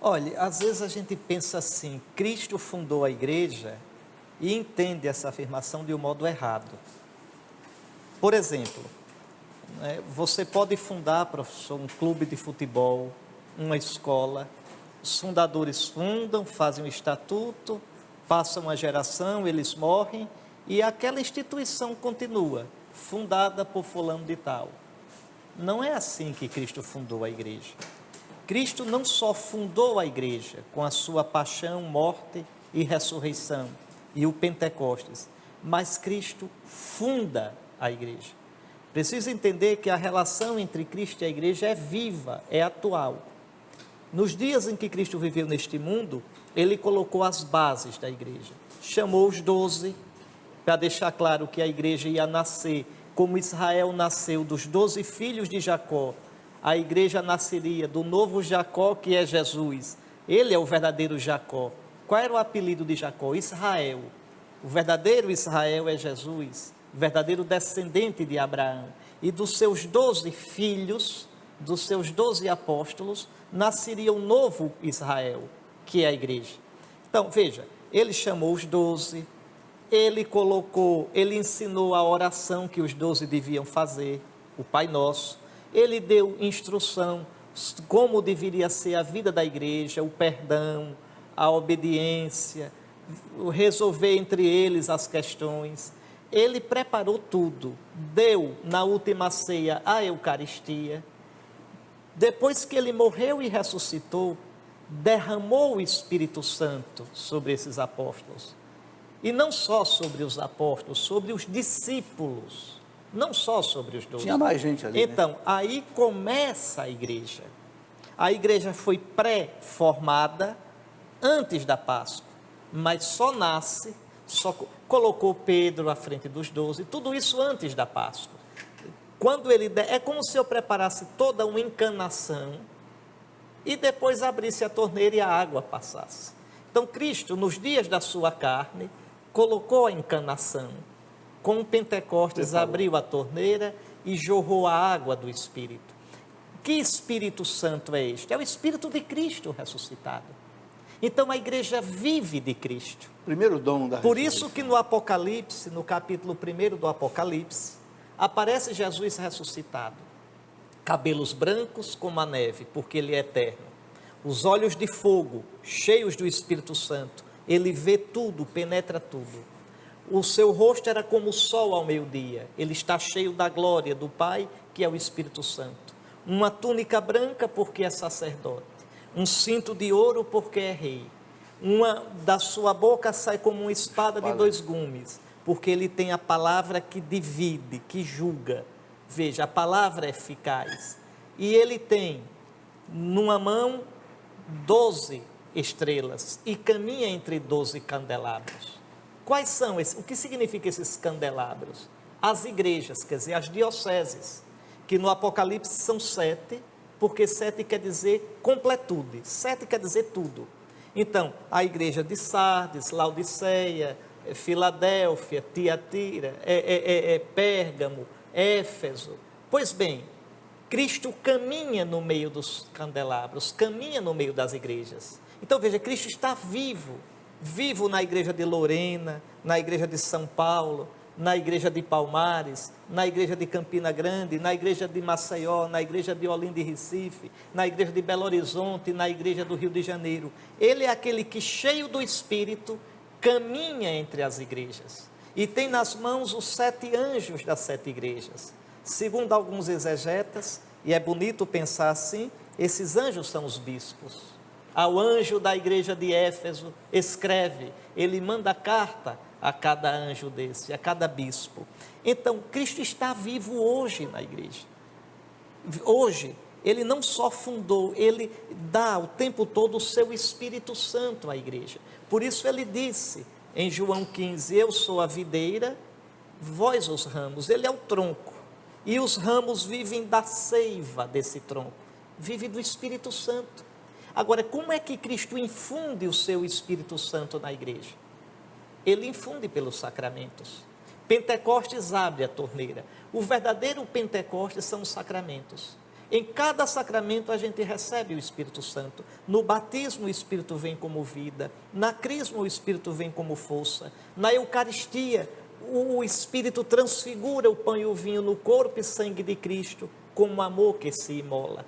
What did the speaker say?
Olha, às vezes a gente pensa assim, Cristo fundou a igreja e entende essa afirmação de um modo errado. Por exemplo, você pode fundar, professor, um clube de futebol, uma escola. Os fundadores fundam, fazem um estatuto, passam uma geração, eles morrem e aquela instituição continua, fundada por fulano de tal. Não é assim que Cristo fundou a igreja. Cristo não só fundou a igreja com a sua paixão, morte e ressurreição e o Pentecostes, mas Cristo funda a igreja. Precisa entender que a relação entre Cristo e a igreja é viva, é atual. Nos dias em que Cristo viveu neste mundo, ele colocou as bases da igreja. Chamou os 12 para deixar claro que a igreja ia nascer como Israel nasceu dos 12 filhos de Jacó. A igreja nasceria do novo Jacó, que é Jesus. Ele é o verdadeiro Jacó. Qual era o apelido de Jacó? Israel. O verdadeiro Israel é Jesus, o verdadeiro descendente de Abraão. E dos seus 12 filhos, dos seus 12 apóstolos, nasceria um novo Israel, que é a igreja. Então, veja, ele chamou os 12, ele ensinou a oração que os 12 deviam fazer, o Pai Nosso. Ele deu instrução como deveria ser a vida da igreja, o perdão, a obediência, resolver entre eles as questões. Ele preparou tudo, deu na última ceia a Eucaristia. Depois que ele morreu e ressuscitou, derramou o Espírito Santo sobre esses apóstolos. E não só sobre os apóstolos, sobre os discípulos. Não só sobre os 12. Tinha mais gente ali, então, aí começa a igreja. A igreja foi pré-formada antes da Páscoa, mas só nasce, só colocou Pedro à frente dos 12, tudo isso antes da Páscoa. Quando ele é como se eu preparasse toda uma encanação e depois abrisse a torneira e a água passasse. Então, Cristo, nos dias da sua carne, colocou a encanação. Com o Pentecostes, abriu a torneira e jorrou a água do Espírito. Que Espírito Santo é este? É o Espírito de Cristo ressuscitado. Então a igreja vive de Cristo. Primeiro dom da Por isso que no Apocalipse, no capítulo 1 do Apocalipse, aparece Jesus ressuscitado. Cabelos brancos como a neve, porque ele é eterno. Os olhos de fogo, cheios do Espírito Santo. Ele vê tudo, penetra tudo. O seu rosto era como o sol ao meio-dia. Ele está cheio da glória do Pai, que é o Espírito Santo. Uma túnica branca, porque é sacerdote. Um cinto de ouro, porque é rei. Da sua boca sai como uma espada de 2 gumes, porque ele tem a palavra que divide, que julga. Veja, a palavra é eficaz. E ele tem, numa mão, 12 estrelas e caminha entre 12 candelabros. Quais são esses? O que significa esses candelabros? As igrejas, quer dizer, as dioceses, que no Apocalipse são 7, porque 7 quer dizer completude, 7 quer dizer tudo. Então, a igreja de Sardes, Laodiceia, Filadélfia, Tiatira, Pérgamo, Éfeso. Pois bem, Cristo caminha no meio dos candelabros, caminha no meio das igrejas. Então, veja, Cristo está vivo. Vivo na igreja de Lorena, na igreja de São Paulo, na igreja de Palmares, na igreja de Campina Grande, na igreja de Maceió, na igreja de Olinda e Recife, na igreja de Belo Horizonte, na igreja do Rio de Janeiro. Ele é aquele que, cheio do Espírito, caminha entre as igrejas e tem nas mãos os 7 anjos das 7 igrejas. Segundo alguns exegetas, e é bonito pensar assim, esses anjos são os bispos. Ao anjo da igreja de Éfeso, escreve, ele manda carta a cada anjo desse, a cada bispo. Então, Cristo está vivo hoje na igreja. Hoje, ele não só fundou, ele dá o tempo todo o seu Espírito Santo à igreja. Por isso ele disse em João 15, eu sou a videira, vós os ramos. Ele é o tronco. E os ramos vivem da seiva desse tronco. Vive do Espírito Santo. Agora, como é que Cristo infunde o seu Espírito Santo na igreja? Ele infunde pelos sacramentos. Pentecostes abre a torneira. O verdadeiro Pentecostes são os sacramentos. Em cada sacramento a gente recebe o Espírito Santo. No batismo o Espírito vem como vida, na crisma o Espírito vem como força, na Eucaristia o Espírito transfigura o pão e o vinho no corpo e sangue de Cristo, como amor que se imola.